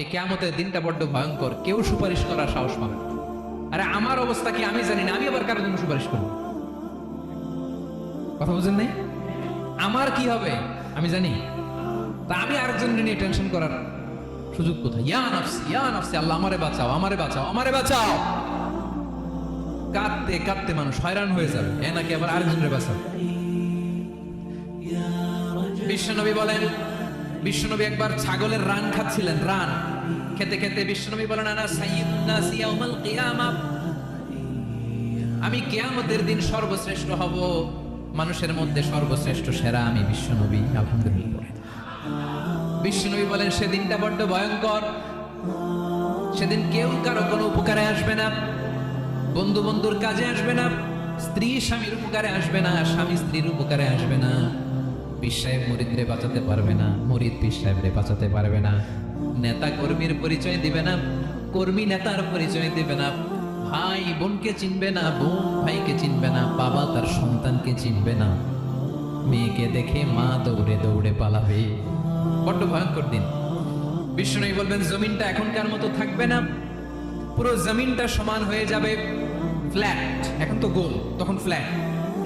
এই কিয়ামতের দিনটা বড্ড ভয়ঙ্কর, কেউ সুপারিশ করার সাহস পাবে না। আরে আমার অবস্থা কি আমি জানি না, আমি আবার কারোর জন্য সুপারিশ করব? কথা বুঝেন নাই? আমার কি হবে আমি জানি, তা আমি আরেকজনের নিয়ে টেনশন করার সুযোগ কোথায়? ইয়া নাফসি ইয়া নাফসি, আল্লাহ আমারে বাঁচাও আমারে বাঁচাও আমারে বাঁচাও। কাঁদতে কাঁদতে মানুষ হয়রান হয়ে যাবে, এ নাকি আবার আরেকজনের বাঁচাও। বিশ্বনবী বলেন, বিশ্বনবী একবার ছাগলের রান খাচ্ছিলেন, রান খেতে খেতে বিশ্বনবী বলেন, আনা সাইয়্যিদুন নাস ইয়াউমাল কিয়ামাহ, আমি কিয়ামতের দিন সর্বশ্রেষ্ঠ হব, মানুষের মধ্যে সর্বশ্রেষ্ঠ সেরা আমি বিশ্বনবী। আলহামদুলিল্লাহ। বিশ্বনবী বলেন সেদিনটা বড্ড ভয়ঙ্কর, সেদিন কেউ কারো কোনো উপকারে আসবে না, বন্ধু বন্ধুর কাজে আসবে না, স্ত্রী স্বামীর উপকারে আসবে না, স্বামী স্ত্রীর উপকারে আসবে না, পীর সাহেব মুরিদরে বাঁচাতে পারবে না, মুরিদ পীর সাহেবরে বাঁচাতে পারবে না, নেতা কর্মীর পরিচয় দিবে না, কর্মী নেতার পরিচয় দিবে না, ভাই বোনকে চিনবে না, বোন ভাইকে চিনবে না, বাবা তার সন্তানকে চিনবে না, মেয়েকে দেখে মা দৌড়ে দৌড়ে পালাবে। বড্ড ভয়ঙ্কর দিন। বিষ্ণু বলবেন জমিনটা এখনকার মতো থাকবে না, পুরো জমিনটা সমান হয়ে যাবে, ফ্ল্যাট, এখন তো গোল তখন ফ্ল্যাট,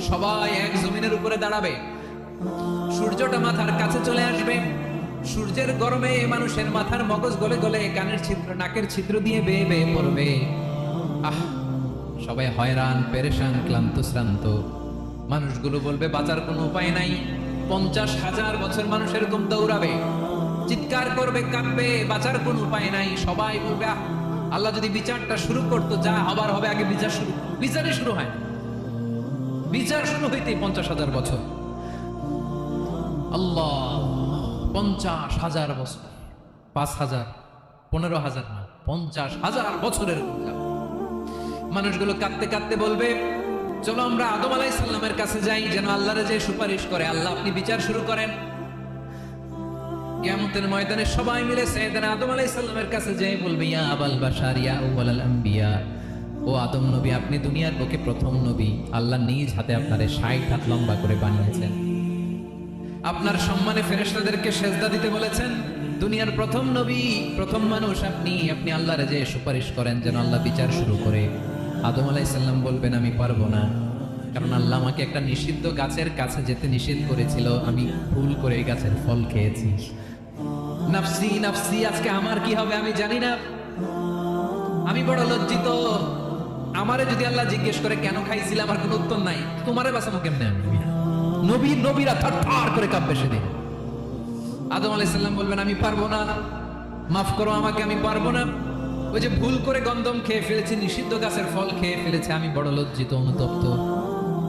সবাই এক জমিনের উপরে দাঁড়াবে, সূর্যটা মাথার কাছে চলে আসবে, সূর্যের গরমে মানুষের মাথার মগজ গলে গলে কানের ছিদ্র নাকের ছিদ্র দিয়ে বেয়ে বেয়ে পড়বে। আহ, সবাই হয়রান পেরেশান ক্লান্ত শ্রান্ত। মানুষগুলো বলবে বাঁচার কোনো উপায় নাই। 50,000 বছর মানুষ এরকম দৌড়াবে, চিৎকার করবে, কাঁদবে, বাঁচার কোনো উপায় নাই। সবাই বলবে আহ, আল্লাহ যদি বিচারটা শুরু করতো, যা হবার হবে, আগে বিচার শুরু। বিচারই শুরু হয় না, বিচার শুরু হইতেই 50,000 বছর। আল্লাহ, 50,000 বছর, 5,000, 15,000 না, 50,000 বছরের মানুষগুলো কাঁদতে কাঁদতে বলবে চলো আমরা আদম আলাইহিস সালামের কাছে যাই, যেন আল্লাহরে যে সুপারিশ করে, আল্লাহ আপনি বিচার শুরু করেন। কিয়ামতের ময়দানে সবাই মিলে সাইয়েদনা আদম আলাইহিস সালামের কাছে যাই বলবে ইয়া আবাল বাশার ইয়া আউয়ালাল আম্বিয়া, ও আদম নবী আপনি দুনিয়ার বুকে প্রথম নবী, আল্লাহ নিজ হাতে আপনারে 60 হাত লম্বা করে বানিয়েছেন, আপনার সম্মানে ফেরেশতাদেরকে সেজদা দিতে বলেছেন, দুনিয়ার প্রথম নবী প্রথম মানুষ আপনি, আপনি আল্লাহরে যে সুপারিশ করেন যেন আল্লাহ বিচার শুরু করে। আদম আলাইহিস সালাম বলবেন আমি পারবো না, কারণ আল্লাহ আমাকে একটা নিষিদ্ধ গাছের কাছে যেতে নিষেধ করেছিল, আমি ভুল করে এই গাছের ফল খেয়েছি। নাফসি নাফসি, আজকে আমার কি হবে আমি জানি না, আমি বড় লজ্জিত। আমারে যদি আল্লাহ জিজ্ঞেস করে কেন খাইছিলাম, আমার কোনো উত্তর নাই, তোমারে বাঁচাবো কেমনে আমি? নবীরা থারথার করে কাঁপবে সেদিন। আদম আলাইহিস সালাম বলবেন আমি পারবো না, মাফ করো আমাকে, আমি পারবো না, ওই যে ভুল করে গন্ধম খেয়ে ফেলেছি, নিষিদ্ধ গাছের ফল খেয়ে ফেলেছে, আমি বড় লজ্জিত অনুতপ্ত,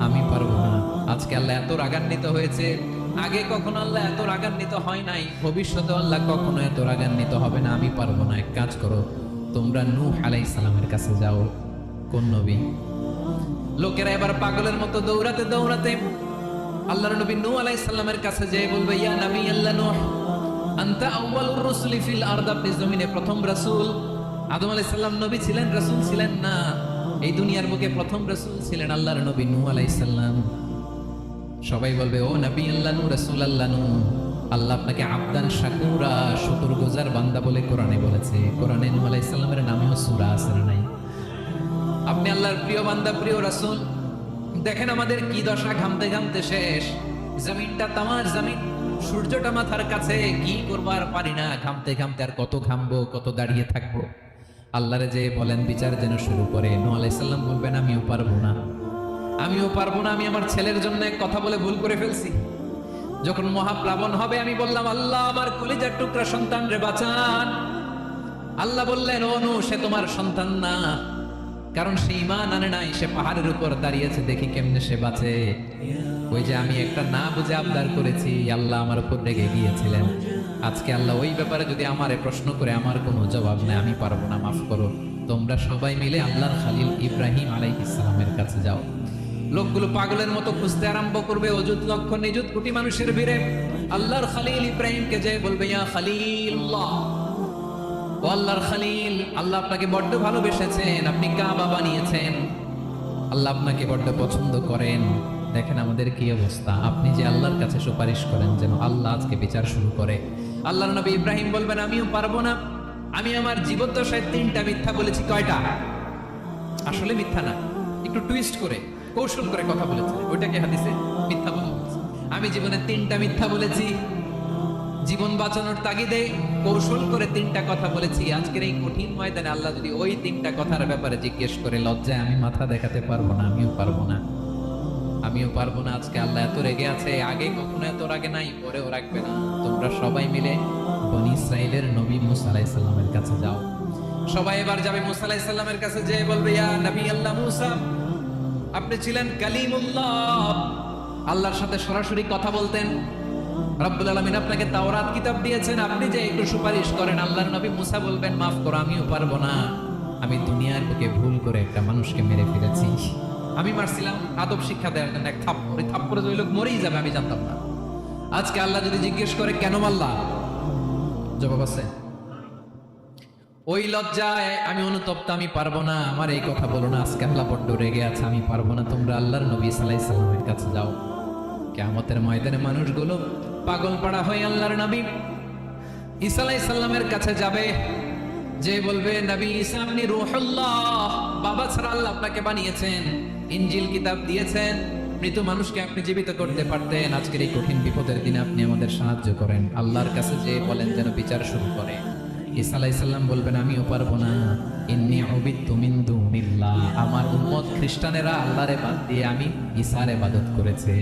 আমি পারবো না। আজকে আল্লাহ এত রাগান্বিত হয়েছে, আগে কখনো আল্লাহ এত রাগান্বিত হয় নাই, ভবিষ্যতে আল্লাহ কখনো এত রাগান্বিত হবে না, আমি পারবো না। এক কাজ করো, তোমরা নূহ আলাইহিস সালামের কাছে যাও। কোন নবী? লোকেরা এবার পাগলের মতো দৌড়াতে দৌড়াতে আল্লাহর নবী নূহ আলাইহিস সালামের কাছে যেয়ে বলবে ইয়া নবী আল্লাহ নূহ আনতা আউয়ালুর রাসূলি ফিল আরদ, আপনি জমিনে প্রথম রাসূল। আদম আলাইহিস সালাম নবী ছিলেন, রাসূল ছিলেন না, এই দুনিয়ার বুকে প্রথম রাসূল ছিলেন আল্লাহর নবী নূহ আলাইহিস সালাম। সবাই বলবে ও নবী আল্লাহ নূহ, রাসূল আল্লাহ নূহ, আল্লাহ আপনাকে আবদান শাকুরা, শুকরগুজার বান্দা বলে কোরআনে বলেছে। কোরআনে নূহ আলাইহিস সালামের নামেও সূরা আছে না নাই? আপনি আল্লাহর প্রিয় বান্দা, প্রিয় রাসূল। দেখেন আমাদের কি দশা, ঘামতে ঘামতে শেষ, জমিনটা তামার জমিন, সূর্যটা মাথার কাছে, কি করবো আর পারি না, ঘামতে ঘামতে আর কত ঘামবো, কত দাঁড়িয়ে থাকবো। আল্লাহরে যে বলেন বিচার যেন শুরু করে। নূহ আলাইহিস সালাম বলবেন আমিও পারবো না, আমিও পারবো না, আমি আমার ছেলের জন্য এক কথা বলে ভুল করে ফেলছি। যখন মহাপ্লাবন হবে আমি বললাম আল্লাহ আমার কলিজার টুকরা সন্তান রে বাঁচান। আল্লাহ বললেন ও নূহ সে তোমার সন্তান না, কারণ সে ঈমান আনে নাই, সে পাহাড়ের উপর দাঁড়িয়েছে, দেখি কেমনে সে বাঁচে। ওই যে আমি একটা না বুঝে আবদার করেছি, আল্লাহ আমার উপর রেগে গিয়েছিলেন। আজকে আল্লাহ ওই ব্যাপারে যদি আমারে প্রশ্ন করে, আমার কোনো জবাব নেই, আমি পারবো না, মাফ করো। তোমরা সবাই মিলে আল্লাহর খালিল ইব্রাহিম আলাইহিস সালামের কাছে যাও। লোকগুলো পাগলের মতো খুঁজতে আরম্ভ করবে, অযুত লক্ষ নিযুত কোটি মানুষের ভিড়ে আল্লাহর খালিল ইব্রাহিমকে যে বলবে ইয়া খালিলুল্লাহ, ও আল্লাহর খালিল, আল্লাহ আপনাকে বড্ড ভালোবেসেছেন, আপনি কাবা বানিয়েছেন, আল্লাহ আপনাকে বড্ড পছন্দ করেন। দেখেন আমাদের কি অবস্থা, আপনি যে আল্লাহর কাছে সুপারিশ করেন যেন আল্লাহ আজকে বিচার শুরু করে। আল্লাহর নবী ইব্রাহিম বলবেন আমিও পারবো না, আমি আমার জীবদ্দশায় 3টা মিথ্যা বলেছি। কয়টা? আসলে মিথ্যা না, একটু টুইস্ট করে কৌশল করে কথা বলেছে, ওইটাকে হাদিসে মিথ্যা বলা হয়েছে। আমি জীবনে 3টা মিথ্যা বলেছি, জীবন বাঁচানোর তাগিদে কৌশল করে 3টা কথা বলেছি। আজকের এই কঠিন ময়দানে আল্লাহ যদি ওই 3টা কথার ব্যাপারে জিজ্ঞেস করে, লজ্জায় আমি মাথা দেখাতে পারবো না, আমিও পারবো না, আমিও পারবো না। আজকে আল্লাহ এত রেগে আছে, আগে কখনো এত রাগে নাই, পরেও রাখবে না। তোমরা সবাই মিলে বনি ইসরাইলের নবী মুসা আলাইহিস সালামের কাছে যাও। সবাই এবার যাবে মুসা আলাইহিস সালামের কাছে, যেয়ে বলবে, ইয়া নবী আল্লাহ মুসা, আপনি ছিলেন কালিমুল্লাহ, আল্লাহর সাথে সরাসরি কথা বলতেন। রব্বুল আলামিন আপনাকে তাওরাত কিতাব দিয়েছেন, আপনি যে একটু সুপারিশ করেন। আল্লাহর নবী মুসা বলবেন, মাফ করো, আমিও পারবো না, আমি দুনিয়ার বুকে ভুল করে একটা মানুষকে মেরে ফেলেছি। আমি মারছিলাম আদব শিক্ষা দেওয়ার জন্য, এক থাপ্পড়, থাপ্পড়ে ওই লোক মরেই যাবে, আমি জানতাম না। আজকে আল্লাহ যদি জিজ্ঞেস করে কেন মারলা, জবাব আছে? ওই লজ্জায় আমি অনুতপ্ত, আমি পারবো না, আমার এই কথা বলো না। আজকে আল্লাহ বড্ড রেগে আছে, আমি পারবো না। তোমরা আল্লাহর নবী সাল্লাল্লাহু আলাইহি সাল্লামের কাছে যাও। কিয়ামতের ময়দানে মানুষগুলো পাগল পাড়া হয়ে আল্লাহর নবী ঈসা আলাইহিস সালামের কাছে যাবে, যে বলবে, নবী ঈসা আপনি রূহুল্লাহ, বাবা ছাড়া আল্লাহ আপনাকে বানিয়েছেন, ইনজিল কিতাব দিয়েছেন, মৃত মানুষকে আপনি জীবিত করতে পারতেন। আজকের এই কঠিন বিপদের দিনে আপনি আমাদের সাহায্য করেন। আল্লাহর কাছে যে বলেন যেন বিচার শুরু করে। ঈসা আলাইহিস সালাম বলবেন, আমিও পারবো না, ইন্নী উবিদতু মিন দুনিল্লাহ, আমার উম্মত খ্রিস্টানেরা আল্লাহরে বাদ দিয়ে আমি ঈসার ইবাদত করেছে।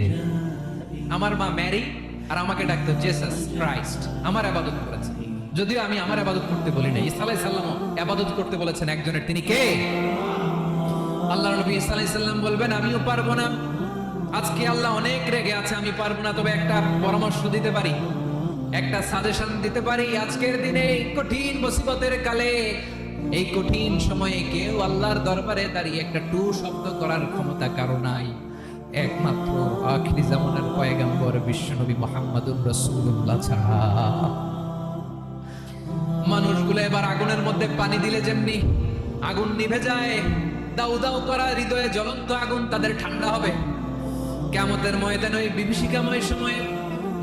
আমার মা ম্যারি আর আমাকে ডাকতো জেসাস ক্রাইস্ট, আমার ইবাদত করেছে। যদিও আমি আমার ইবাদত করতে বলি না, ঈসা আলাইহিস সালামও ইবাদত করতে বলেছেন একজনের, তিনি কে? আল্লাহর নবী ঈসা আলাইহিস সালাম বলবেন, আমিও পারবো না। আজকে আল্লাহ অনেক রেগে আছে, আমি পারবো না, তবে একটা পরামর্শ দিতে পারি, একটা সাজেশন দিতে পারি। আজকের দিনে এই কঠিন মুসিবতের কালে, এই কঠিন সময়ে কেউ আল্লাহর দরবারে দাঁড়িয়ে একটা টু শব্দ করার ক্ষমতা কারো নাই, একমাত্র আখিরি জামানার পয়গম্বর বিশ্বনবী মুহাম্মদুর রাসূলুল্লাহ ছাড়া। মানুষগুলো এবার আগুনের মধ্যে পানি দিলে যেমনি আগুন নিভে যায়, দাউ দাউ করা হৃদয়ে জ্বলন্ত আগুন তাদের ঠান্ডা হবে। কিয়ামতের ময়দানে ওই বিভীষিকাময় সময়ে,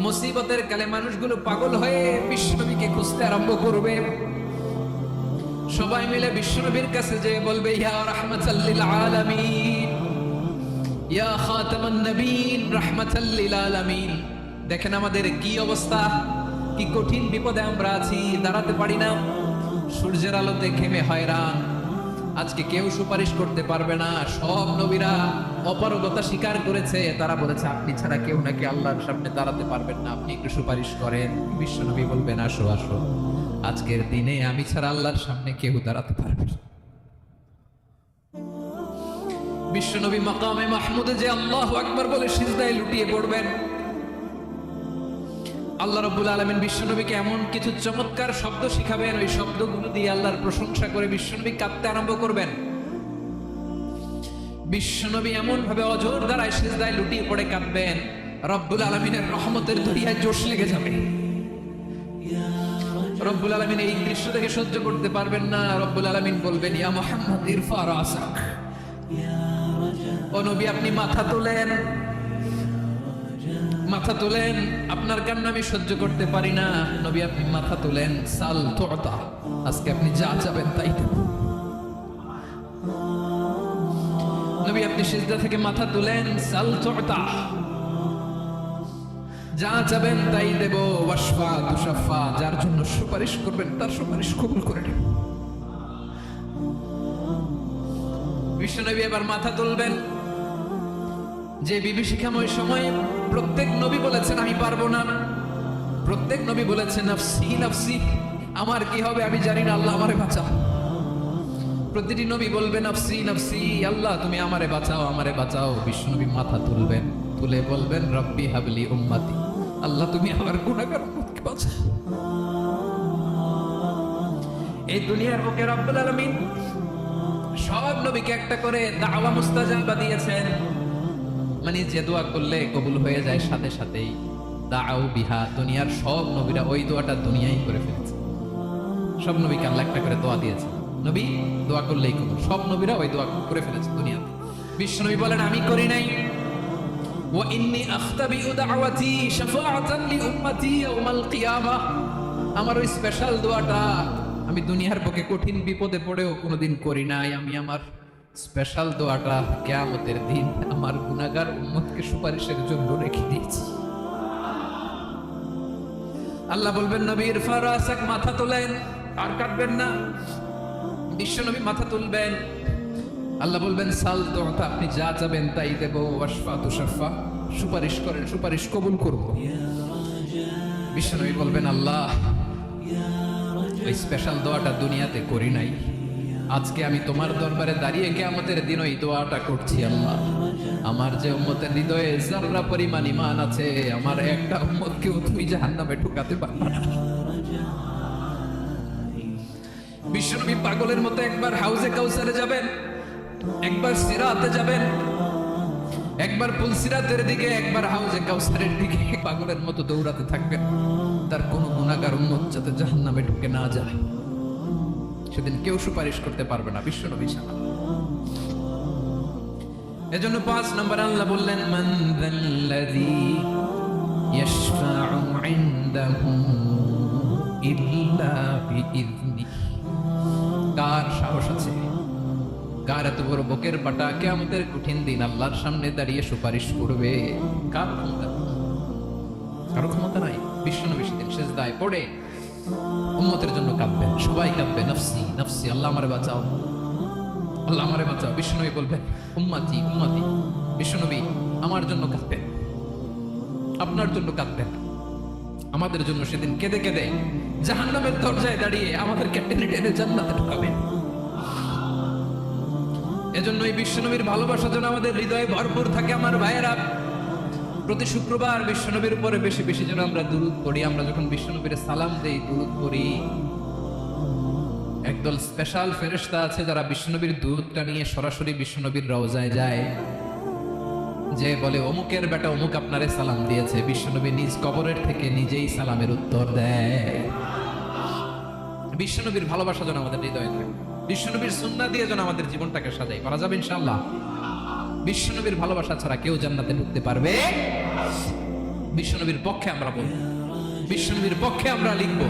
মুসিবতের কালে মানুষগুলো পাগল হয়ে বিশ্বনবীকে খুঁজতে আরম্ভ করবে। সবাই মিলে বিশ্বনবীর কাছে যেয়ে বলবে, ইয়া রাহমাতাল লিল আলামিন, ইয়া খাতামান নবীন, রাহমাতাল লিল আলামিন। দেখেন আমাদের কি অবস্থা, কি কঠিন বিপদে আমরা আছি, দাঁড়াতে পারি না, সূর্যের আলোতে ঘেমে হয়রান। আজকে কেউ সুপারিশ করতে পারবে না। সব নবীরা অপারগতা স্বীকার করেছে, তারা বলেছে আপনি ছাড়া কেউ নাকি আল্লাহর সামনে দাঁড়াতে পারবেন না, আপনি একটু সুপারিশ করেন। বিশ্বনবী বলবেন, আসো আসো, আজকের দিনে আমি ছাড়া আল্লাহর সামনে কেউ দাঁড়াতে পারবে না। বিশ্বনবী মাকামে মাহমুদে যে আল্লাহু আকবার বলে সিজদায় লুটিয়ে পড়বেন। আল্লাহ রাব্বুল আলামিন বিশ্বনবীকে এমন কিছু চমৎকার শব্দ শিখাবেন, ওই শব্দগুলো দিয়ে আল্লাহর প্রশংসা করে বিশ্বনবী কাঁদতে আরম্ভ করবেন। বিশ্বনবী এমন ভাবে অজর দ্বারায় সিজদায় লুটিয়ে পড়ে কাঁদবেন, রব্বুল আলামিনের রহমতের দরিয়ায় জোশ লেগে যাবে। রব্বুল আলামিন এই দৃশ্য দেখে সহ্য করতে পারবেন না। রব্বুল আলামিন বলবেন, ইয়া মুহাম্মদ ইরফা রাসাক, ও নবী আপনি মাথা তোলেন, মাথা তোলেন, আপনার কান্না আমি সহ্য করতে পারি না। নবী আপনি মাথা তোলেন, সাল তুতা, আজকে আপনি যা চাবেন তাই দেব। নবী আপনি সিজদা থেকে মাথা তুলেন, সাল তুতা, যা চাবেন তাই দেব। ওয়াশফা তুশাফা, যার জন্য সুপারিশ করবেন তার সুপারিশ কবুল করে নেব। বিশ্বনবী এবার মাথা তুলবেন। যে বিভীষিকাময় সময়ে প্রত্যেক নবী বলেছেন আমি পারবো না, প্রত্যেক নবী বলেছেন নাফসি নাফসি, আমার কি হবে আমি জানি না, আল্লাহ আমারে বাঁচাও। প্রতিটি নবী বলবে নাফসি নাফসি, আল্লাহ তুমি আমারে বাঁচাও, আমারে বাঁচাও। বিশ্বনবী মাথা তুলবেন, তুলে বলবেন রব্বি হাবলি উম্মতি, আল্লাহ তুমি আমার গুনাহগার উম্মতকে বাঁচাও। এই দুনিয়ার বুকে রব্বুল আলামিন সব নবীকে একটা করে দাওয়া মুস্তাজাবা দিয়েছেন, মানে যে দোয়া করলে কবুল হয়ে যায় সাথে সাথেই। দাও বিহা, দুনিয়ার সব নবীরা ওই দোয়াটা দুনিয়ায় করে ফেলেছে। সব নবীকে আল্লাহ একটা করে দোয়া দিয়েছে, নবী দোয়া করলেই কবুল। সব নবীরা ওই দোয়া করে ফেলেছে দুনিয়াতে। বিশ্বনবী বলেন আমি করি নাই। ওয়া ইন্নী আখতাবিউ দাওয়াতি শাফাআতান লি উম্মতি ইয়াউমাল কিয়ামাহ, আমার ওই স্পেশাল দোয়াটা আমি দুনিয়ার বুকে কঠিন বিপদে পড়েও কোনোদিন করি নাই। আমি আমার স্পেশাল দোয়াটা কিয়ামতের দিন আমার গুনাহগার উম্মতকে সুপারিশের জন্য রেখে দিয়েছি। আল্লাহ বলবেন নবী ইরফা রাসাক, মাথা তোলেন, আর কাটবেন না। বিশ্ব নবী মাথা তুলবেন, আল্লাহ বলবেন সাল তুতা, আপনি যা চাবেন তাই দেব। ওয়াশফা তুশাফা, সুপারিশ করেন, সুপারিশ কবুল করব। বিশ্ব নবী বলবেন আল্লাহ ওই স্পেশাল দোয়াটা দুনিয়াতে করি নাই, আজকে আমি তোমার দরবারে দাঁড়িয়ে কিয়ামতের দিন ওই দোয়াটা করছি। আল্লাহ আমার যে উম্মতের হৃদয়ে যাররা পরিমাণ ঈমান আছে, আমার একটা উম্মতকেও তুমি জাহান্নামে ঢুকাতে পারবে না। বিশ্বনবী পাগলের মতো একবার হাউজে কাউসারে যাবেন, একবার সিরাতে যাবেন, একবার পুলসিরাতের দিকে, একবার হাউজে কাউসারের দিকে পাগলের মতো দৌড়াতে থাকবেন। তার কোনো গুনাহগার উম্মত যাতে জাহান্নামে ঢুকে না যায়, সেদিন কেউ সুপারিশ করতে পারবে না বিশ্বনবী ছাড়া। এজন্য 5 নম্বর আল্লাহ বললেন মান যাল্লাযী ইয়াশফাউ ইনদাহু ইল্লা বিইযনিহি। কার সাহস আছে, কার এত বড় বুকের পাটা কিয়ামতের কঠিন দিন আল্লাহর সামনে দাঁড়িয়ে সুপারিশ করবে? কার ক্ষমতা? কারো ক্ষমতা নাই। বিশ্বনবী সেদিন সিজদায় পড়ে উম্মতের জন্য কাঁদবেন, সবাই কাঁদবে, নফসি নফসি, আল্লাহ আমারে বাঁচাও, আল্লাহ আমারে বাঁচাও। বিশ্বনবী বলবেন উম্মতি উম্মতি। বিশ্বনবী আমার জন্য কাঁদবেন, আপনার জন্য কাঁদবেন, আমাদের জন্য সেদিন কেঁদে কেঁদে জাহান্নামের দরজায় দাঁড়িয়ে আমাদেরকে টেনে টেনে জান্নাতে ঢুকাবেন। এজন্য এই বিশ্বনবীর ভালোবাসা যেন আমাদের হৃদয়ে ভরপুর থাকে। আমার ভাইয়েরা, প্রতি শুক্রবার বিশ্বনবীর উপরে বেশি বেশি যেন আমরা দুরূদ পড়ি। আমরা যখন বিশ্বনবীর সালাম দেই, দুরূদ পড়ি, একদল স্পেশাল ফেরেশতা আছে যারা বিশ্বনবীর দুরূদটা নিয়ে সরাসরি বিশ্বনবীর রওজায় যায়, যে বলে অমুকের বেটা অমুক আপনারে সালাম দিয়েছে। বিশ্বনবী নিজ কবরের থেকে নিজেই সালামের উত্তর দেয়। বিশ্বনবীর ভালোবাসা যেন আমাদের হৃদয়ে থাকে, বিশ্বনবীর সুন্নাহ দিয়ে যেন আমাদের জীবনটাকে সাজাই করা যাবে ইনশাআল্লাহ। বিশ্বনবীর ভালোবাসা ছাড়া কেউ জান্নাতে ঢুকতে পারবে? বিশ্বনবীর পক্ষে আমরা বলবো, বিশ্বনবীর পক্ষে আমরা লিখব,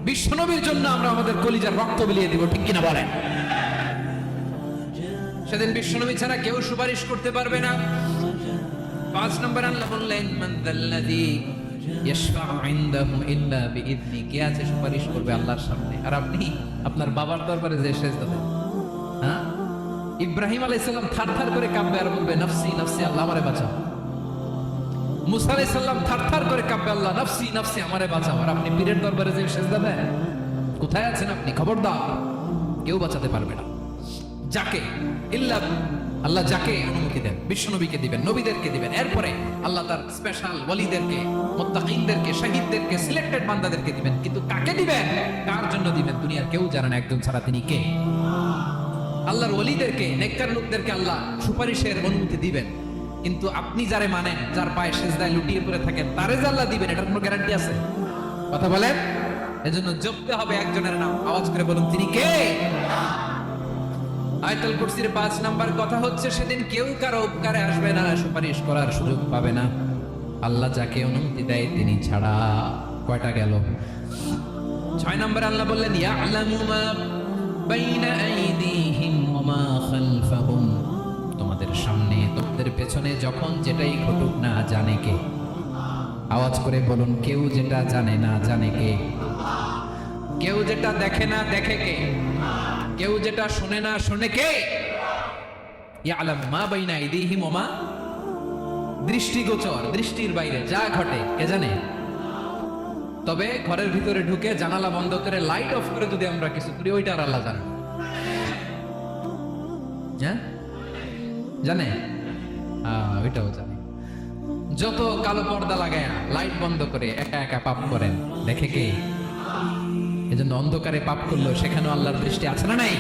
বিশ্বনবীর জন্য আমরা আমাদের কলিজার রক্ত বিলিয়ে দিব, ঠিক কিনা বলেন? সেদিন বিশ্বনবী ছাড়া কেউ সুপারিশ করতে পারবে না। 5 নম্বর আল্লাহ বললেন মান যাল্লাযী ইয়াশফাউ ইনদাহু ইল্লা বিইযনি। কে আছে সুপারিশ করবে আল্লাহর সামনে? আর আপনি আপনার বাবার দরবারে যে সেজদা দেন, হ্যাঁ, ইব্রাহিম আলাইহিস সালাম থারথার করে কাঁপবে আর বলবে নফসি নফসি, আল্লাহ আমারে বাঁচাও। মুসা আলাইহিস সালাম থারথার করে কাঁপবে, আল্লাহ নফসি নফসি, আমারে বাঁচাও। আর আপনি পীরের দরবারে যে সেজদা দেন, কোথায় আছেন আপনি? খবরদার, কেউ বাঁচাতে পারবে না। যাকে ইল্লা আল্লাহ যাকে অনুমতি দেন, বিশ্বনবীকে দিবেন, নবীদেরকে দিবেন, এরপরে আল্লাহ তার স্পেশাল ওয়ালিদেরকে, মুত্তাকিনদেরকে, শহীদদেরকে, সিলেক্টেড বান্দাদেরকে দিবেন। কিন্তু কাকে দিবেন, কার জন্য দিবেন, দুনিয়ার কেউ জানে না একজন ছাড়া, তিনি কে? আল্লাহর ওয়ালিদেরকে, নেককার লোকদেরকে আল্লাহ সুপারিশের অনুমতি দিবেন। কিন্তু আপনি যারে মানেন, যার পায়ে সেজদায় লুটিয়ে পড়ে থাকেন, তারে যে আল্লাহ দিবেন, এটার কোনো গ্যারান্টি আছে? কথা বলেন। এজন্য জপতে হবে একজনের নাম, আওয়াজ করে বলুন তিনি কে? আয়াতুল কুরসির 5 নাম্বার কথা হচ্ছে সেদিন কেউ কারো উপকারে আসবে না, সুপারিশ করার সুযোগ পাবে না, আল্লাহ যাকে অনুমতি দেয় তিনি ছাড়া। কয়টা গেল? 6 নাম্বার আল্লাহ বললেন ইয়ালামু মা বাইনা আইদিহিম ওয়া মা খালফাহুম। তোমাদের সামনে, তোমাদের পেছনে যখন যেটাই ঘটুক না, জানে কে? আওয়াজ করে বলুন, কেউ যেটা জানে না, জানে কে? কেউ যেটা দেখে না, দেখে কে? কেউ যেটা শুনে না, শুনে কে? ইয়ালামু মা বাইনা আইদিহিম ওয়া মা, দৃষ্টিগোচর, দৃষ্টির বাইরে যা ঘটে কে জানে? তবে ঘরের ভিতরে ঢুকে জানালা বন্ধ করে লাইট অফ করে যদি আমরা কিছু করি, ওইটা আর আল্লাহ জানে। হ্যাঁ, জানে, ওইটাও জানে। যত কালো পর্দা লাগায় লাইট বন্ধ করে একা একা পাপ করেন, দেখে কে? এজন্য অন্ধকারে পাপ করলো সেখানেও আল্লাহর দৃষ্টি আছে না নাই?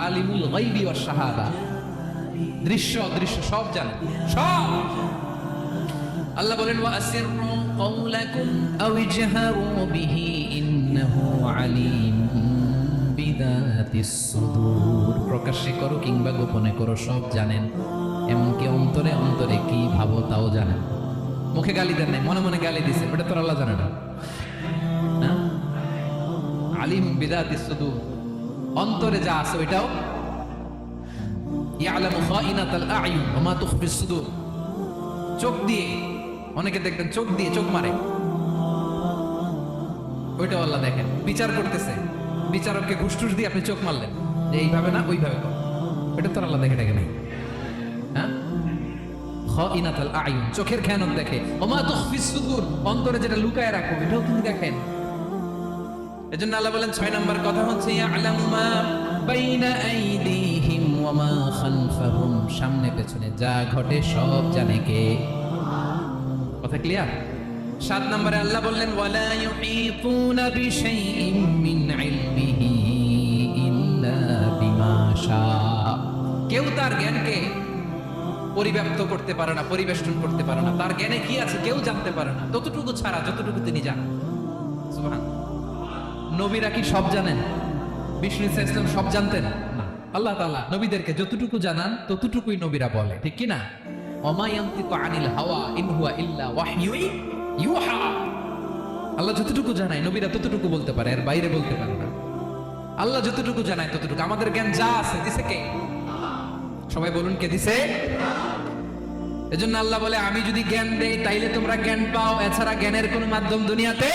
আলিমুল গায়বি ওয়াশ শাহাদা, দৃশ্য অদৃশ্য সব জানেন, সব। আল্লাহ বলেন ওয়া আসিররু কাওলাকুম আও ইজহারু বিহি ইন্নাহু আলিমুম বিদাতিস সুদূর। প্রকাশ্যে করো কিংবা গোপনে করো, সব জানেন। এমনকি অন্তরে অন্তরে কি ভাবো তাও জানেন। মুখে গালি দেন নাই, মনে মনে গালি দিছে, এটা তো আল্লাহ জানে না। আলিমুম বিযাতিস সুদূর, অন্তরে যা আছে ওইটাও ইয়ালামু খাইনাতাল আ'য়ুন ওয়া মা তুখফিস সুদূর। চোখ দিয়ে, অনেকে দেখবেন চোখ দিয়ে চোখ মারে, ওইটাও আল্লাহ দেখেন। বিচার করতেছে, বিচারককে ঘুষ টুস দিয়ে আপনি চোখ মারলেন যে এইভাবে না ওইভাবে কর, ওইটা তো আল্লাহ দেখে নাই। হ্যাঁ, খাইনাতাল আ'য়ুন, চোখের খেয়ানত দেখে। ওয়া মা তুখফিস সুদূর, অন্তরে যেটা লুকায় রাখো এটাও তিনি দেখেন। এজন্য আল্লাহ বলেন 6 নম্বর কথা হচ্ছে ইয়ালামু মা বাইনা আইদিহিম ওয়া মা খালফাহুম, সামনে পেছনে যা ঘটে সব জানে কে। কথা ক্লিয়ার? 7 নম্বরে আল্লাহ বললেন ওয়ালা ইউহিতুনা বিশাইইন মিন ইলমিহি ইল্লা বিমা শা, কেউ তার জ্ঞানকে পরিব্যাপ্ত করতে পারে না, পরিবেষ্টন করতে পারে না। তার জ্ঞানে কি আছে কেউ জানতে পারে না, ততটুকু ছাড়া যতটুকু তিনি জানেন। সুবহানাল্লাহ। নবীরা কি সব জানেন? বিষ্ণু ইসলাম সব জানতেন না। আল্লাহ তাআলা নবীদেরকে যতটুকু জানান ততটুকুই নবীরা বলে, ঠিক কি না? ওমা ইয়ানতিকু আনিল হাওয়া ইন হুয়া ইল্লা ওয়াহয়ুন ইউহা। আল্লাহ যতটুকু জানায় নবীরা ততটুকু বলতে পারে, এর বাইরে বলতে পারে না। আল্লাহ যতটুকু জানায় ততটুকু। আমাদের জ্ঞান যা আছে দিছে কে? সবাই বলুন, কে দিছে? এজন্য আল্লাহ বলে আমি যদি জ্ঞান দেই তাইলে তোমরা জ্ঞান পাও, এছাড়া জ্ঞানের কোনো মাধ্যম দুনিয়াতে।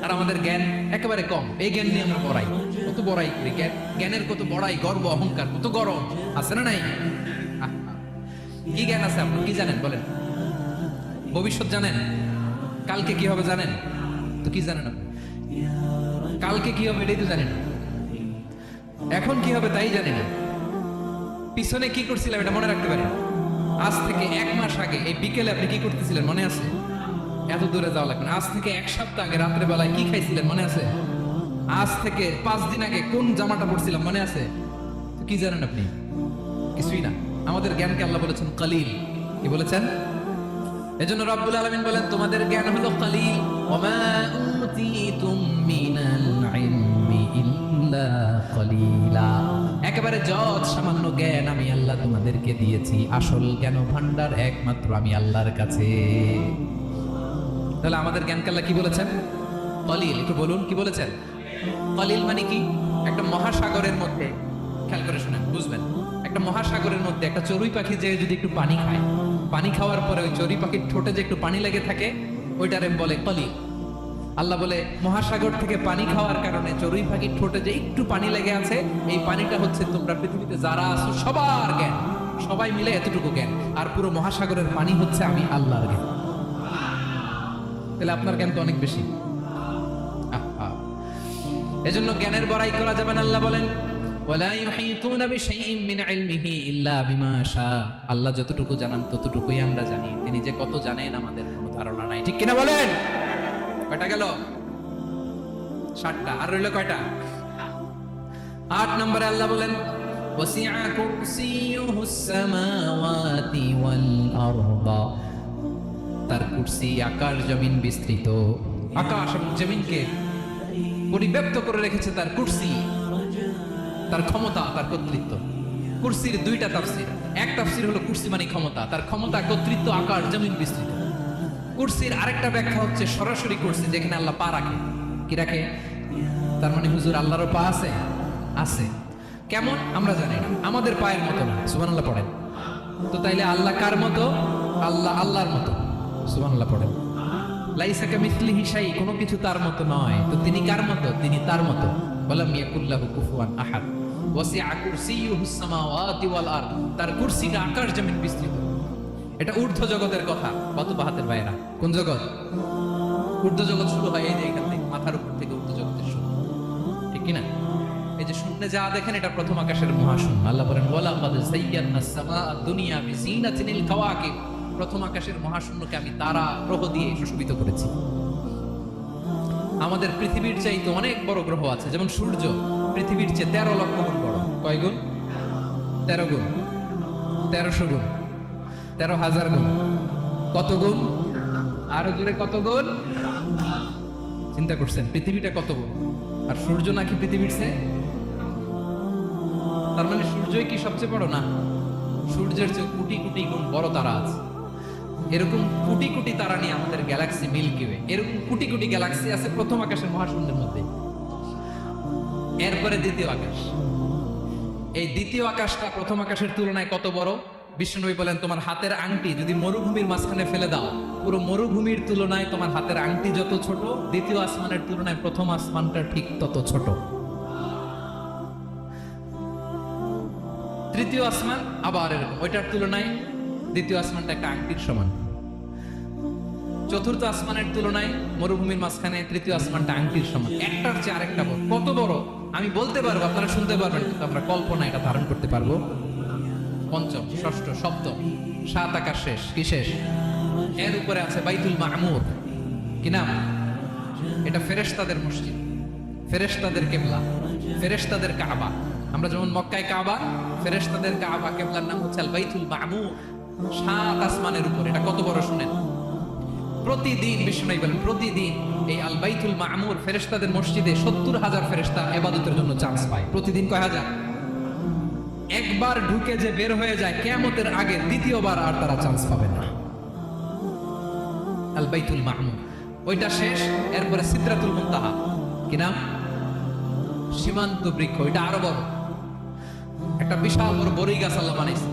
আর আমাদের জ্ঞান একেবারে কম, এই জ্ঞান নিয়ে আমরা বড়াই, কত বড়াই করি। জ্ঞানের কত বড়াই, গর্ব অহংকার, কত গরম আছে না নাই? কি জ্ঞান আছে আপনার? কি জানেন বলেন? ভবিষ্যৎ জানেন? কালকে কি হবে জানেন? তো কি জানেন আপনি? কালকে কি হবে এটাই তো জানেন। এখন কি হবে তাই জানেন না। পিছনে কি করছিলাম এটা মনে রাখতে পারেন। আজ থেকে 1 মাস আগে এই বিকেলে আপনি কি করতেছিলেন মনে আছে? এত দূরে যাওয়া লাগবে না। আজ থেকে 1 সপ্তাহ আগে রাত্রে বেলায় কি খাইছিলেন মনে আছে? আজ থেকে 5 দিন আগে কোন জামাটা পরছিলাম মনে আছে? তো কি জানেন আপনি? কিছুই না। আমাদের জ্ঞানকে আল্লাহ বলেছেন কালিল। কি বলেছেন? এজন্য রব্বুল আলামিন বলেন তোমাদের জ্ঞান হলো কালিল। ওমা উতিতুম মিনাল ইলমি ইল্লা কালিলা, একেবারে যত সামান্য জ্ঞান আমি আল্লাহ তোমাদেরকে দিয়েছি। আসল জ্ঞান ভান্ডার একমাত্র আমি আল্লাহর কাছে। তাহলে আমাদের জ্ঞানকে আল্লাহ কি বলেছেন? কালিল। একটু বলুন কি বলেছেন? কালিল মানে কি? একটা মহাসাগরের মধ্যে, খেয়াল করে শুনেন বুঝবেন, একটা মহাসাগরের মধ্যে একটা চড়ুই পাখি যে যদি একটু পানি খায়, পানি খাওয়ার পরে ওই চড়ুই পাখির ঠোঁটে যে একটু পানি লেগে থাকে ওইটারে বলে কালিল। আল্লাহ বলে মহাসাগর থেকে পানি খাওয়ার কারণে চড়ুই পাখির ঠোঁটে যে একটু পানি লেগে আছে এই পানিটা হচ্ছে তোমরা পৃথিবীতে যারা আছো সবার জ্ঞান, সবাই মিলে এতটুকু জ্ঞান। আর পুরো মহাসাগরের পানি হচ্ছে আমি আল্লাহর জ্ঞান। তাহলে আপনার জ্ঞান তো অনেক বেশি। এজন্য জ্ঞানের বড়াই করা যাবে না। আল্লাহ বলেন ওয়ালা ইউহিতুনা বিশাইইন মিন ইলমিহি ইল্লা বিমা শা, আল্লাহ যতটুকু জানান ততটুকুই আমরা জানি। তিনি যে কত জানেন আমাদের কোনো ধারণা নাই, ঠিক কিনা বলেন? কয়টা গেল? 7টা। আর রইল কয়টা? 8 নম্বরে আল্লাহ বলেন ওয়াসিআ কুরসিয়ুহুস সামাওয়াতি ওয়াল আরদা, তার কুরসি আকাশ জমিন বিস্তৃত। আকাশ এবং জমিনকে পরিব্যাপ্ত করে রেখেছে তার কুরসি, তার ক্ষমতা, তার কর্তৃত্ব। কুরসির 2টা তাফসীর। এক তাফসীর হলো কুরসি মানে ক্ষমতা, তার ক্ষমতা, কর্তৃত্ব, আকাশ জমিন বিস্তৃত। কুরসির আরেকটা ব্যাখ্যা হচ্ছে সরাসরি কুরসি, যেখানে আল্লাহ পা রাখে। কি রাখে? তার মানে হুজুর আল্লাহরও পা আছে? আছে। কেমন আমরা জানি না, আমাদের পায়ের মতো না। সুবহানাল্লাহ পড়েন তো। তাইলে আল্লাহ কার মতো? আল্লাহ আল্লাহর মতো। সুবহানাল্লাহ পড়েন। লাইসা কামিসলিহি শাই, কোনো কিছু তার মতো নয়। তো তিনি কার মতো? তিনি তার মতো। ওয়ালাম ইয়াকুল্লাহু কুফুয়ান আহাদ। ওয়াসিআ কুরসিয়ুহুস সামাওয়াতি ওয়াল আরদ, তার কুরসিটা আকাশ জমিন বিস্তৃত। এটা ঊর্ধ্ব জগতের কথা। কত বাহাতের ভাইরা, কোন জগৎ? ঊর্ধ্ব জগৎ শুরু হয় এই যে এখান থেকে, মাথার উপর থেকে ঊর্ধ্ব জগতের শুরু, ঠিক কি না? এই যে শূন্যে যা দেখেন এটা প্রথম আকাশের মহাশূন্য। আল্লাহ বলেন ওয়ালাকাদ যায়্যানাস সামাআদ দুনিয়া বিজিনাতিল কাওয়াকিব, প্রথম আকাশের মহাশূন্যকে আমি তারা গ্রহ দিয়ে সুশোভিত করেছি। আমাদের পৃথিবীর চাইতে অনেক বড় গ্রহ আছে, যেমন সূর্য পৃথিবীর চেয়ে 13 লক্ষ গুণ বড়। কয় গুণ? 13 গুণ, 1300 গুণ, 13,000 গুণ। কত গুণ? আরো জোরে কত গুণ? চিন্তা করছেন পৃথিবীটা কত গুণ? আর সূর্য নাকি পৃথিবীর চেয়ে? তার মানে সূর্যই কি সবচেয়ে বড়? না, সূর্যের চেয়ে কোটি কোটি গুণ বড় তারা আছে। এরকম কোটি কোটি তারা নিয়ে আমাদের গ্যালাক্সি মিল্কি ওয়ে, এরকম কোটি কোটি গ্যালাক্সি আছে প্রথম আকাশের মহাশূন্যের মধ্যে। এরপরে দ্বিতীয় আকাশ। এই দ্বিতীয় আকাশটা প্রথম আকাশের তুলনায় কত বড়? বিষ্ণুনবী বলেন, তোমার হাতের আংটি যদি মরুভূমির মাঝখানে ফেলে দাও, পুরো মরুভূমির তুলনায় তোমার হাতের আংটি যত ছোট, দ্বিতীয় আসমানের তুলনায় প্রথম আসমানটা ঠিক তত ছোট। তৃতীয় আসমান আবার এরকম, ওইটার তুলনায় দ্বিতীয় আসমানটা একটা আংটির সমান। চতুর্থ আসমানের তুলনায় মরুভূমির মাঝখানে তৃতীয় আসমানটা আংটির সমান। একটার চেয়ে আরেকটা বড়। কত বড় আমি বলতে পারবো, আপনারা শুনতে পারবেন, কিন্তু আমরা কল্পনা এটা ধারণ করতে পারবো। পঞ্চম, ষষ্ঠ, সপ্তম, সাত আকাশ শেষ। কি শেষ? এর উপরে আছে বাইতুল মামুর। কি নাম? এটা ফেরেশতাদের মসজিদ, ফেরেশতাদের কিবলা, ফেরেশতাদের কাবা। আমরা যেমন মক্কায় কাবা, ফেরেশতাদের কাবা কিবলার নাম হচ্ছে আল বাইতুল মামুর। সাত আসমানের উপর। এটা কত বড় শুনেন। প্রতিদিন বিষ্ণু বলেন, প্রতিদিন এই আল বাইতুল মামুর ফেরেশতাদের মসজিদে 70,000 ফেরেশতা ইবাদতের জন্য চান্স পায়। প্রতিদিন কয় হাজার? একবার ঢুকে যে বের হয়ে যায় কিয়ামতের আগে, দ্বিতীয়বার আর তারা চান্স পাবে না। আল বাইতুল মামুর ওইটা শেষ। এরপরে সিদরাতুল মুনতাহা। কি নাম? সীমান্ত বৃক্ষ। এটা আরো বড়, একটা বিশাল বড় বড়ই গাছ আল্লাহ বানাইছে।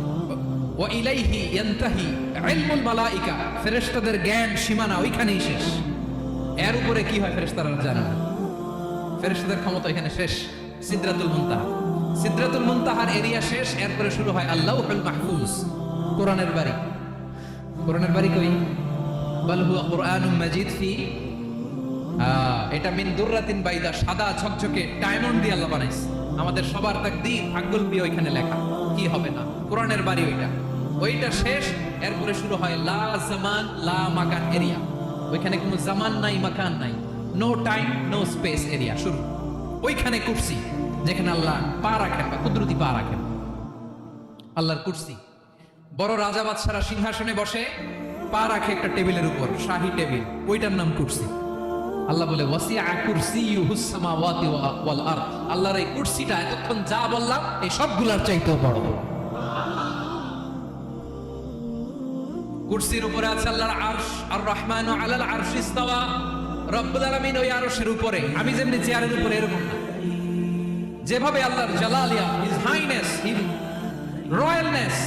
ওয়া ইলাইহি ইয়ানতাহি ইলমুল মালাইকা, ফেরেশতাদের জ্ঞান সীমানা ওইখানেই শেষ। এর উপরে কি হয় ফেরেশতারা জানে না। ফেরেশতাদের ক্ষমতা এখানে শেষ। সিদরাতুল মুনতাহা, সিদরাতুল মুনতাহার এরিয়া শেষ। এরপরে শুরু হয় আল্লাহুল মাহফুজ, কোরআনের বাড়ি। কোরআনের বাড়ি কই? বাল হুয়া কুরআনুম মাজিদ ফি, এটা মিন দুররাতিন বাইদা, সাদা ঝকঝকে ডায়মন্ড দিয়ে আল্লাহ বানাইছে। আমাদের সবার তাকদীর ভাগ্যল দিয়ে ওইখানে লেখা, কি হবে না। কোরআনের বাড়ি ওইটা, ওইটা শেষ। এরপরে শুরু হয় লা জামান লা মাকান এরিয়া। ওইখানে কোনো জামান নাই, মাকান নাই, no time no space area শুরু। ওইখানে কুরসি, যেখানে আল্লাহ পা রাখেন বা কুদরতি পা রাখেন, আল্লাহর কুরসি। বড় রাজা বাদশারা সিংহাসনে বসে পা রাখে একটা টেবিলের উপর, শাহী টেবিল, ওইটার নাম কুরসি। আল্লাহ বলে ওয়াসিআ কুরসিয়ুহুস সামাওয়াতি ওয়াল আরদ। আল্লাহর এই কুরসিটা এতক্ষণ যা বললাম এই সবগুলোর চাইতেও বড়। কুরসির উপরে আছে আল্লাহর আরশ। আর রহমানু আলাল আরশি ইস্তাওয়া। রব্বুল আলামিন ওই আরশের উপরে। আমি যেমনি চেয়ারের উপরে এরকম না। যেভাবে আল্লাহর জালালিয়া, হিজ হাইনেস, হিজ রয়্যালনেস,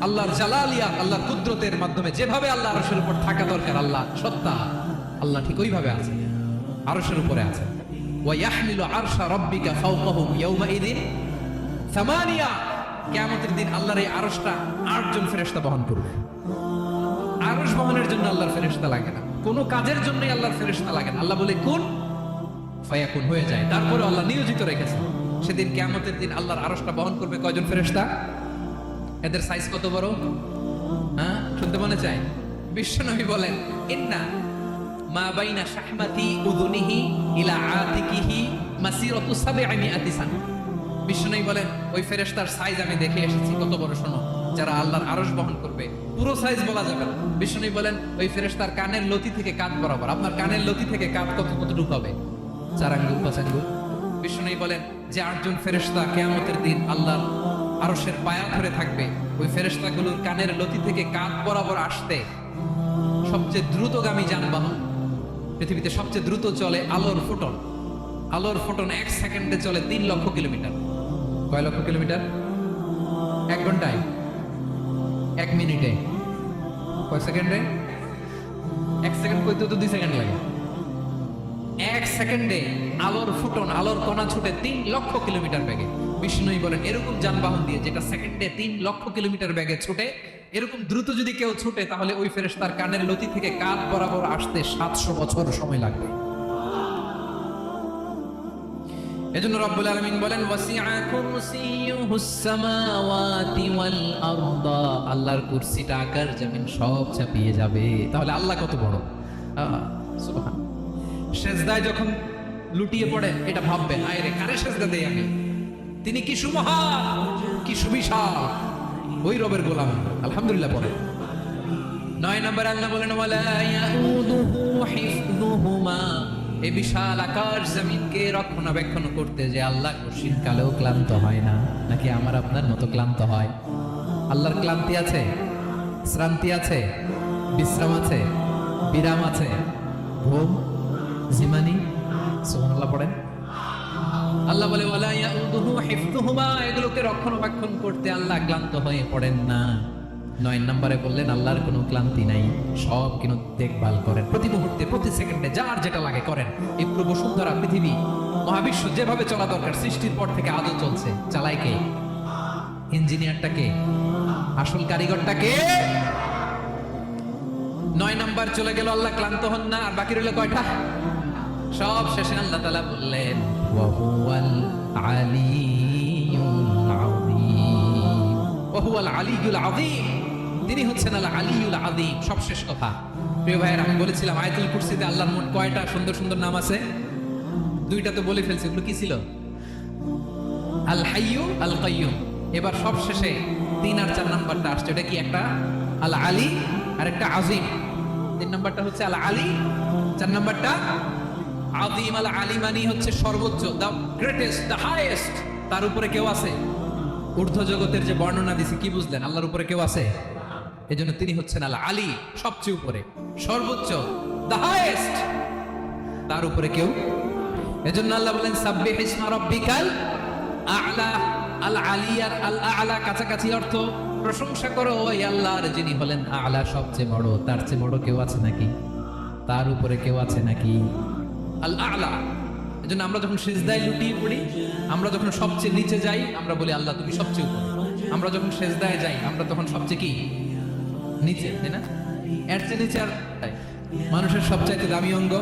আল্লাহর জালালিয়া, আল্লাহর কুদরতের মাধ্যমে যেভাবে আল্লাহ আরশের উপর থাকা দরকার, আল্লাহ সত্তা, আল্লাহ ঠিক ওইভাবে আছে, আরশের উপরে আছে। ওয়া ইয়াহমিলু আরশা রাব্বিকা ফাওকাহুম ইয়াওমাইদিন সামানিয়া। কিয়ামতের দিন আল্লাহর এই আরশটা 8 জন ফেরেশতা বহন করবে। আরশ বহনের জন্য আল্লাহর ফেরেশতা লাগে না, কোনো কাজের জন্যই আল্লাহর ফেরেশতা লাগে না। আল্লাহ বলে কুন ফায়াকুন, হয়ে যায়। তারপরে আল্লাহ নিয়োজিত রেখেছে। সেদিন কিয়ামতের দিন আল্লাহর আরশটা বহন করবে কয়জন ফেরেশতা? এদের সাইজ কত বড়? হ্যাঁ, শুনতে মনে চায়? বিশ্বনবী বলেন, ইন্না মা বাইনা শাহমাতি উযুনিহি ইলা আতিকিহি মাসিরাতু 700 সানা। বিশ্বনবী বলেন, ওই ফেরেশতার সাইজ আমি দেখে এসেছি। কত বড় শোনো, যারা আল্লাহর আরশ বহন করবে। পুরো সাইজ বলা যাবে না। বিশ্বনবী বলেন, ওই ফেরেশতার কানের লতি থেকে কাঁধ বরাবর। আপনার কানের লতি থেকে কাঁধ কতটুকু হবে? 4 আঙ্গুল 5 আঙ্গুল। বিশ্বনবী বলেন যে 8 জন ফেরেশতা কিয়ামতের দিন আল্লাহর আরশের পায়া ধরে থাকবে, ওই ফেরেশতাগুলোর কানের লতি থেকে কাঁধ বরাবর আসতে সবচেয়ে দ্রুতগামী যানবাহন, পৃথিবীতে সবচেয়ে দ্রুত চলে আলোর ফোটন। আলোর ফোটন 1 সেকেন্ডে চলে 3 লক্ষ কিলোমিটার। কয় লক্ষ কিলোমিটার? 1 ঘন্টায়? 1 মিনিটে? কয় সেকেন্ডে? 1 সেকেন্ড কইতে তো 2 সেকেন্ড লাগে। 1 সেকেন্ডে আলোর ফোটন, আলোর কণা ছুটে 3 লক্ষ কিলোমিটার বেগে। বিষ্ণুই বলেন, এরকম যানবাহন দিয়ে যেটা সেকেন্ডে 3 লক্ষ কিলোমিটার বেগে ছুটে, এরকম দ্রুত যদি কেউ ছুটে, তাহলে ওই ফেরেশতার কানের লতি থেকে কাঁধ বরাবর আসতে 700 বছর সময় লাগবে। এজন্য রব্বুল আলামিন বলেন, ওয়াসিআ কুরসিয়ুহুস সামাওয়াতি ওয়াল আরদ। আল্লাহর কুরসিটা আকাশ জমিন সব চাপিয়ে যাবে। তাহলে আল্লাহ কত বড়! সুবহান। সেজদায় যখন লুটিয়ে পড়ে, এটা ভাববেন, আয় রে, কারে সেজদা দেই আমি? তিনি কি সুমহান, কি সুবিশাল। ওই রবের গোলাম আলহামদুলিল্লাহ পড়ে। 9 নম্বর আল্লাহ বলেন, ওয়ালা ইয়াউদুহু হিফযুহুমা। এই বিশাল আকাশ জমিনকে রক্ষণাবেক্ষণ করতে যে আল্লাহ কঠিন কালেও ক্লান্ত হয় না। নাকি আমার আপনার মতো ক্লান্ত হয়? আল্লাহর ক্লান্তি আছে? শ্রান্তি আছে? বিশ্রাম আছে, বিরাম আছে, ঘুম, জিমানি। সুবহানাল্লাহ পড়েন। আল্লাহ বলে ওয়ালা ইয়াউদুহু হিফযুহুমা, এগুলোকে রক্ষণাবেক্ষণ করতে আল্লাহ ক্লান্ত হয়ে পড়েন না। 9 নম্বরে বললেন আল্লাহর কোনো ক্লান্তি নাই, সব কিন্তু দেখভাল করেন, প্রতি মুহূর্তে প্রতি সেকেন্ডে যার যেটা লাগে করেন। এই পুরো বসুন্ধরা পৃথিবী মহাবিশ্ব যেভাবে চলা দরকার সৃষ্টির পর থেকে আদৌ চলছে। চালায় কে? ইঞ্জিনিয়ারটা কে? আসল কারিগরটা কে? 9 নাম্বার চলে গেল, আল্লাহ ক্লান্ত হন না। আর বাকি রইল কয়টা? সব শেষে আল্লাহ তাআলা বললেন ওয়া হুয়াল আলিয়ুল আযীম, ওয়া হুয়াল আলিয়ুল আযীম, তিনি হচ্ছেন আল আলিয়ুল আযীম। সব শেষ কথা। প্রিয় ভাইয়ের, আমি বলেছিলাম আয়াতুল কুরসিতে আল্লাহর মোট কয়টা সুন্দর সুন্দর নাম আছে? 2টা তো বলে ফেলছি। ওগুলো কি ছিল? আল হাইয়ু, আল কাইয়ুম। এবার সব শেষে 3 আর 4 নাম্বারটা আসছে। এটা কি? একটা আল আলী আর একটা আযীম। 3 নাম্বারটা হচ্ছে আল আলী, 4 নাম্বারটা আযীম। আল আলী মানে হচ্ছে সর্বোচ্চ, দা গ্রেটেস্ট, দা হাইয়েস্ট। তার উপরে কেউ আছে? ঊর্ধ্ব জগতের যে বর্ণনা দিছি, কি বুঝলেন? আল্লাহর উপরে কেউ আছে? এজন্য তিনি হচ্ছেন আল আলী, সবচেয়ে উপরে, সর্বোচ্চ, দা হাইয়েস্ট। তার উপরে কেউ। এজন্য আল্লাহ বলেন সাব্বিহ ইসমা রাব্বিকাল আ'লা। আল আলী আর আল আ'লা কাছাকাছি অর্থ। প্রশংসা করো ওই আল্লাহর যিনি হলেন আ'লা, সবচেয়ে বড়। তার চেয়ে বড় কেউ আছে নাকি? তার উপরে কেউ আছে নাকি? আল আ'লা। এজন্য আমরা যখন সিজদায় লুটিয়ে পড়ি, আমরা যখন সবচেয়ে নিচে যাই, আমরা বলি আল্লাহ তুমি সবচেয়ে উপরে। আমরা যখন সিজদায় যাই, আমরা তখন সবচেয়ে কি? নিচে, তাই না? এর চেয়ে নিচে আর মানুষের সবচাইতে দামি অঙ্গ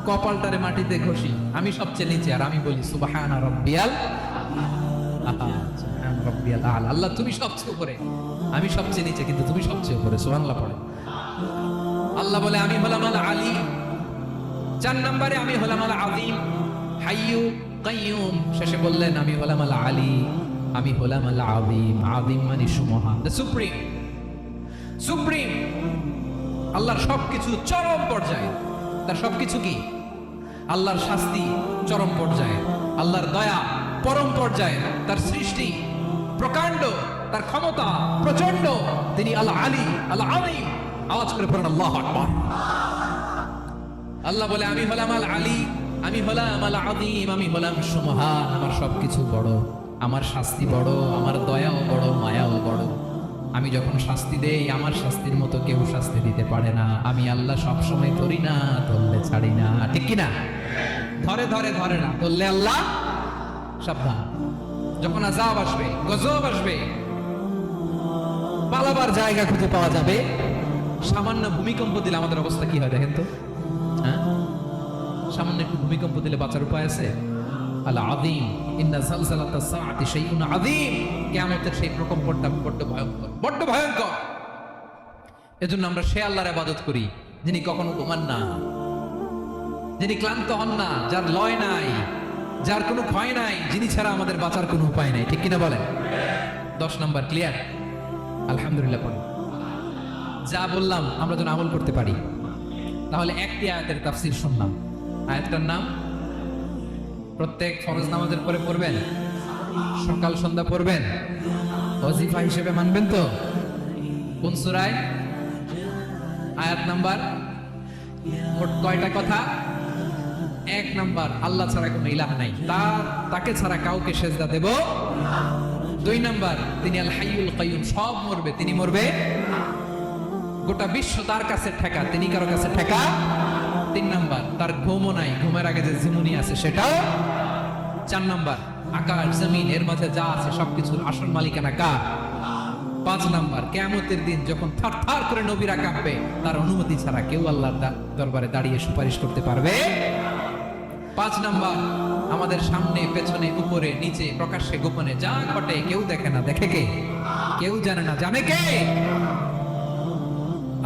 কপালটারে মাটিতে ঘষি, আমি সবচেয়ে নিচে, আর আমি বলি সুবহানা রাব্বিয়াল আ'লা। আল্লাহ তুমি সবচেয়ে উপরে, আমি সবচেয়ে নিচে, কিন্তু তুমি সবচেয়ে উপরে। সুবহানাল্লাহ পড়ে। আল্লাহ বলে আমি হলাম আল আলী। 4 নম্বরে আমি হলাম আল আযীম, হাইয়ু কাইয়ুম। শেষে বললেন আমি হলাম আল আলী, আমি হলাম আল আযীম। আযীম মানে সুমহান, দ্য সুপ্রিম। সুপ্রিম আল্লাহর সবকিছু চরম পর্যায়ে। তার সবকিছু কি? আল্লাহর শাস্তি চরম পর্যায়ে, আল্লাহর দয়া পরম পর্যায়ে, তার সৃষ্টি প্রকাণ্ড, তার ক্ষমতা প্রচন্ড। তিনি আল আলী, আল আযীম। আওয়াজ করে পড়েন আল্লাহু আকবার। আল্লাহ বলে আমি হলাম আল আলী, আমি হলাম আল আযীম, আমি হলাম সুমহান। আমার সবকিছু বড়, আমার শাস্তি বড়, আমার দয়াও বড়, মায়াও বড়। আমি যখন শাস্তি দেই, আমার শাস্তির মতো কেউ শাস্তি দিতে পারে না। আমি আল্লাহ সবসময় ধরি না, ধরলে ছাড়ি না। ঠিক কিনা? ধরে ধরে ধরে না, ধরলে আল্লাহ সাবধান। যখন আযাব আসবে, গজব আসবে, পালাবার জায়গা খুঁজে পাওয়া যাবে। সামান্য ভূমিকম্প দিলে আমাদের অবস্থা কি হয় দেখেন তো? হ্যাঁ, সামান্য একটু ভূমিকম্প দিলে বাঁচার উপায় আছে? আল আযীম, ইন্না যালজালাতাস সাআতি শাইউন আযীম। কিয়ামতের সেই প্রকম্পনটা বড্ড ভয়ঙ্কর, বড্ড ভয়ঙ্কর। এজন্য আমরা সে আল্লাহর ইবাদত করি যিনি কখনো ঘুমান না, যিনি ক্লান্ত হন না, যার লয় নাই, যার কোনো ক্ষয় নাই, যিনি ছাড়া আমাদের বাঁচার কোনো উপায় নাই। ঠিক কিনা বলেন? 10 নাম্বার ক্লিয়ার? আলহামদুলিল্লাহ পড়ি। যা বললাম আমরা যেন আমল করতে পারি। তাহলে একটি আয়াতের তাফসীর শুনলাম। আয়াতটার নাম প্রত্যেক ফরজ নামাজের পরে পড়বেন, সকাল সন্ধ্যা পড়বেন, ওয়াজিফা হিসেবে মানবেন তো? কোন সূরায়? আয়াত নাম্বার? মোট কয়টা কথা? 1 নাম্বার, আল্লাহ ছাড়া কোনো ইলাহ নাই, তাকে ছাড়া কাউকে সেজদা দেব। 2 নাম্বার, তিনি আল হাইয়ুল কাইয়ুম, সব মরবে, তিনি মরবে। গোটা বিশ্ব তার কাছে ঠেকা, তিনি কারো কাছে ঠেকা। 3 নাম্বার, তার ঘুমও নাই, ঘুমের আগে যে জীবনী আছে সেটাও। 4 নাম্বার, আকাশ জমিন এর মাঝে যা আছে সবকিছুর আসল মালিকানা কার? 5 নাম্বার, কিয়ামতের দিন যখন থার থার করে নবীরা কাঁপবে, তার অনুমতি ছাড়া কেউ আল্লাহর দরবারে দাঁড়িয়ে সুপারিশ করতে পারবে। 5 নাম্বার, আমাদের সামনে পেছনে উপরে নিচে প্রকাশ্যে গোপনে যা ঘটে কেউ দেখে না, দেখে কে? কেউ জানে না, জানে কে?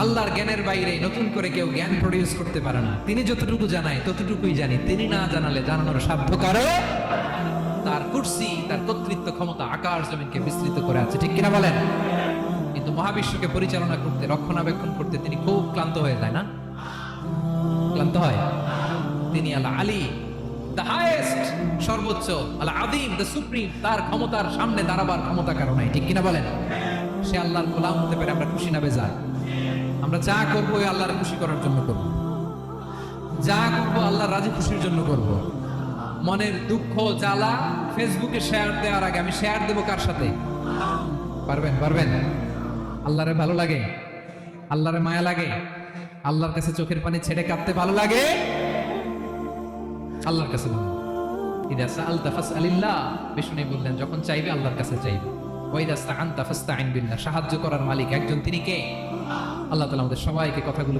আল্লাহর জ্ঞানের বাইরে নতুন করে কেউ জ্ঞান প্রডিউস করতে পারে না। তিনি যতটুকু জানায় ততটুকুই জানি, তিনি না জানালে জানানোর সাধ্য কারো। তার কুরসি, তার কর্তৃত্ব ক্ষমতা আকাশ জমিনকে বিস্তৃত করে আছে। ঠিক কিনা বলেন? কিন্তু মহাবিশ্বকে পরিচালনা করতে, রক্ষণাবেক্ষণ করতে তিনি খুব ক্লান্ত হয়ে যায় না? ক্লান্ত হয়। তিনি আল আলী, দ্য হাইয়েস্ট, সর্বোচ্চ, আল আযীম, দ্য সুপ্রিম। তার ক্ষমতার সামনে দাঁড়াবার ক্ষমতা কারো নাই। ঠিক কিনা বলেন? সে আল্লাহর গোলাম হতে পারে, আমরা খুশি না বেজার? আমরা যা করবো ওই আল্লাহর খুশি করার জন্য করব, যা করবো আল্লাহর রাজি খুশির জন্য করব। মনের দুঃখ জ্বালা ফেসবুকে শেয়ার দেওয়ার আগে আমি শেয়ার দেবো কার সাথে? পারবেন? পারবেন? আল্লাহরে ভালো লাগে, আল্লাহরে মায়া লাগে, আল্লাহর কাছে চোখের পানি ছেড়ে কাঁদতে ভালো লাগে, আল্লাহর কাছে ভালো। ইদা সাআলতা ফাসআলিল্লাহ, বিষ্ণু বললেন যখন চাইবে আল্লাহর কাছে চাইবে। ওয়া ইদা ইসতাআনতা ফাসতাঈন বিল্লাহ, সাহায্য করার মালিক একজন, তিনি কে? আল্লাহ তাআলা আমাদের সবাইকে কথাগুলো